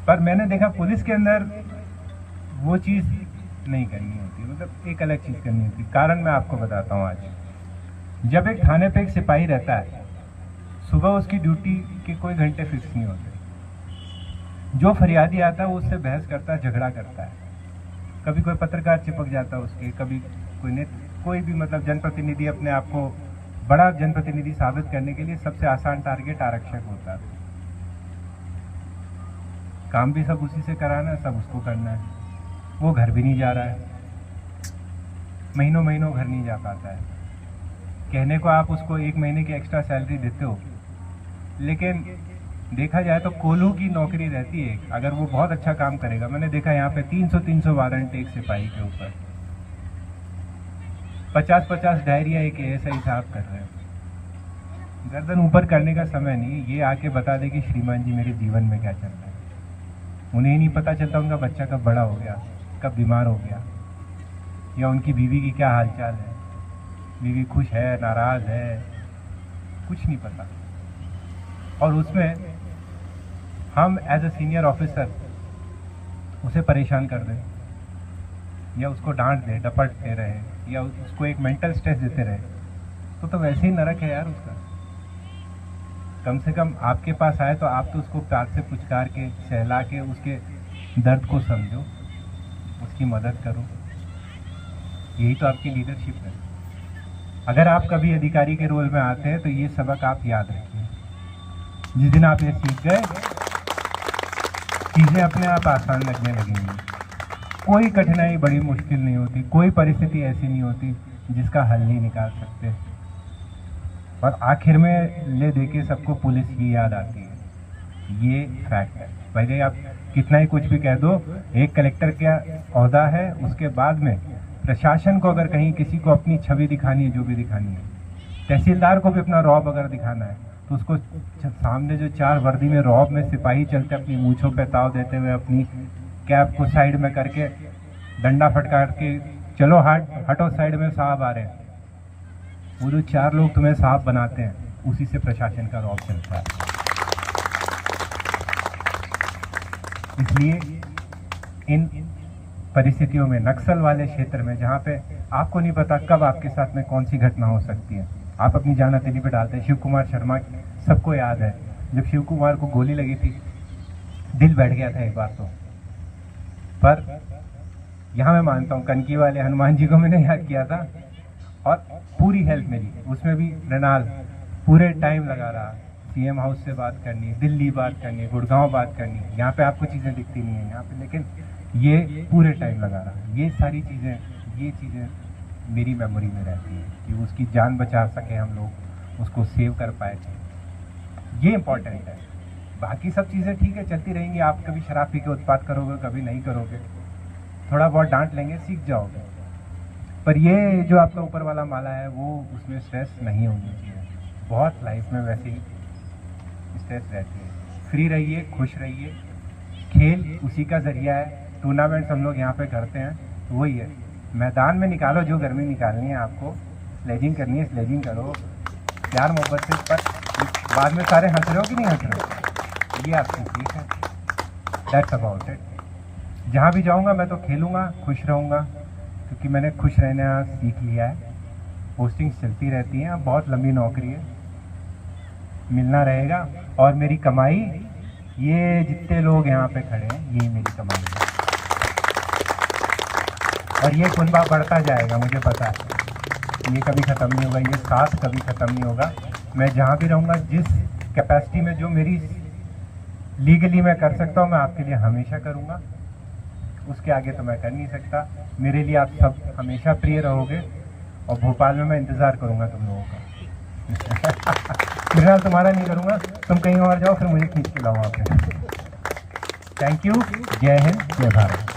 पर मैंने देखा पुलिस के अंदर वो चीज़ नहीं करनी होती, मतलब एक अलग चीज़ करनी होती। कारण मैं आपको बताता हूँ। आज जब एक थाने पे एक सिपाही रहता है, सुबह उसकी ड्यूटी के कोई घंटे फिक्स नहीं होते। जो फरियादी आता है वो उससे बहस करता है, झगड़ा करता है। कभी कोई पत्रकार चिपक जाता है उसके, कभी कोई भी मतलब जनप्रतिनिधि अपने आप को बड़ा जनप्रतिनिधि साबित करने के लिए सबसे आसान टारगेट आरक्षक होता है। काम भी सब उसी से कराना है, सब उसको करना है। वो घर भी नहीं जा रहा है, महीनों महीनों घर नहीं जा पाता है। कहने को आप उसको 1 महीने की एक्स्ट्रा सैलरी देते हो, लेकिन देखा जाए तो कोल्हू की नौकरी रहती है। अगर वो बहुत अच्छा काम करेगा, मैंने देखा यहाँ पे 300 वारंट एक सिपाही के ऊपर, 50 डायरिया एक एएसआई साहब कर रहे हैं। गर्दन ऊपर करने का समय नहीं, ये आके बता दे कि श्रीमान जी मेरे जीवन में क्या चल रहा है। उन्हें ही नहीं पता चलता उनका बच्चा कब बड़ा हो गया, कब बीमार हो गया, या उनकी बीवी की क्या हालचाल है, बीवी खुश है, नाराज है, कुछ नहीं पता। और उसमें हम एज ए सीनियर ऑफिसर उसे परेशान कर दें, या उसको डांट दे, डपटते रहे, या उसको एक मेंटल स्ट्रेस देते रहे, तो वैसे ही नरक है यार उसका। कम से कम आपके पास आए तो आप तो उसको प्यार से पुचकार के, सहला के उसके दर्द को समझो, उसकी मदद करो। यही तो आपकी लीडरशिप है। अगर आप कभी अधिकारी के रोल में आते हैं तो ये सबक आप याद रखिए। जिस दिन आप ये सीख गए, चीज़ें अपने आप आसान लगने लगेंगी। कोई कठिनाई बड़ी मुश्किल नहीं होती, कोई परिस्थिति ऐसी नहीं होती जिसका हल नहीं निकाल सकते। और आखिर में ले देके सबको पुलिस की याद आती है। ये फैक्ट है। पहले आप कितना ही कुछ भी कह दो, एक कलेक्टर का ओहदा है, उसके बाद में प्रशासन को अगर कहीं किसी को अपनी छवि दिखानी है, जो भी दिखानी है, तहसीलदार को भी अपना रौब अगर दिखाना है, तो उसको सामने जो 4 वर्दी में रौब में सिपाही चलते अपनी मूंछों पे ताव देते हुए, अपनी कैप को साइड में करके डंडा फटकार के, चलो हटो साइड में, साहब आ रहे हैं। वो जो 4 लोग तुम्हें साहब बनाते हैं, उसी से प्रशासन का रौब चलता है। इसलिए इन परिस्थितियों में, नक्सल वाले क्षेत्र में, जहाँ पे आपको नहीं पता कब आपके साथ में कौन सी घटना हो सकती है, आप अपनी जान हथेली पे डालते हैं। शिव कुमार शर्मा सबको याद है, जब शिव कुमार को गोली लगी थी, दिल बैठ गया था एक बार तो। पर यहाँ मैं मानता हूँ कनकी वाले हनुमान जी को मैंने याद किया था, और पूरी हेल्प मेरी उसमें भी रेनाल पूरे टाइम लगा रहा। सीएम हाउस से बात करनी, दिल्ली बात करनी, गुड़गांव बात करनी। यहाँ पे आपको चीज़ें दिखती नहीं है यहाँ पे, लेकिन ये पूरे टाइम लगा रहा। ये सारी चीज़ें मेरी मेमोरी में रहती है कि उसकी जान बचा सके हम लोग, उसको सेव कर पाए थे। ये इम्पोर्टेंट है। बाकी सब चीज़ें ठीक है, चलती रहेंगी। आप कभी शराब पी के उत्पात करोगे, कभी नहीं करोगे, थोड़ा बहुत डांट लेंगे, सीख जाओगे। पर ये जो आपका ऊपर वाला माला है, वो उसमें स्ट्रेस नहीं होनी चाहिए। बहुत लाइफ में वैसे ही स्ट्रेस रहती है। फ्री रहिए, खुश रहिए। खेल उसी का जरिया है। टूर्नामेंट्स हम लोग यहाँ पे करते हैं, तो वही है, मैदान में निकालो जो गर्मी निकालनी है आपको, स्लेजिंग करनी है स्लेजिंग करो, प्यार मोहब्बत से। पर बाद में सारे हंस रहे हो कि नहीं हंस रहे हो, ये आपकी सीख है। That's about it. जहाँ भी जाऊँगा मैं तो खेलूँगा, खुश रहूँगा, क्योंकि मैंने खुश रहना सीख लिया है। पोस्टिंग्स चलती रहती हैं, अब बहुत लंबी नौकरी है, मिलना रहेगा। और मेरी कमाई, ये जितने लोग यहाँ पे खड़े हैं, यही मेरी कमाई है। और ये कुनबा बढ़ता जाएगा, मुझे पता है। ये कभी ख़त्म नहीं होगा, ये साथ कभी ख़त्म नहीं होगा। मैं जहाँ भी रहूँगा, जिस कैपेसिटी में जो मेरी लीगली मैं कर सकता हूँ, मैं आपके लिए हमेशा करूँगा। उसके आगे तो मैं कर नहीं सकता। मेरे लिए आप सब हमेशा प्रिय रहोगे, और भोपाल में मैं इंतज़ार करूँगा तुम लोगों का। फिलहाल तुम्हारा नहीं करूँगा, तुम कहीं और जाओ, फिर मुझे खींच के लाओ वहाँ पे। Thank you. जय हिंद, जय भारत।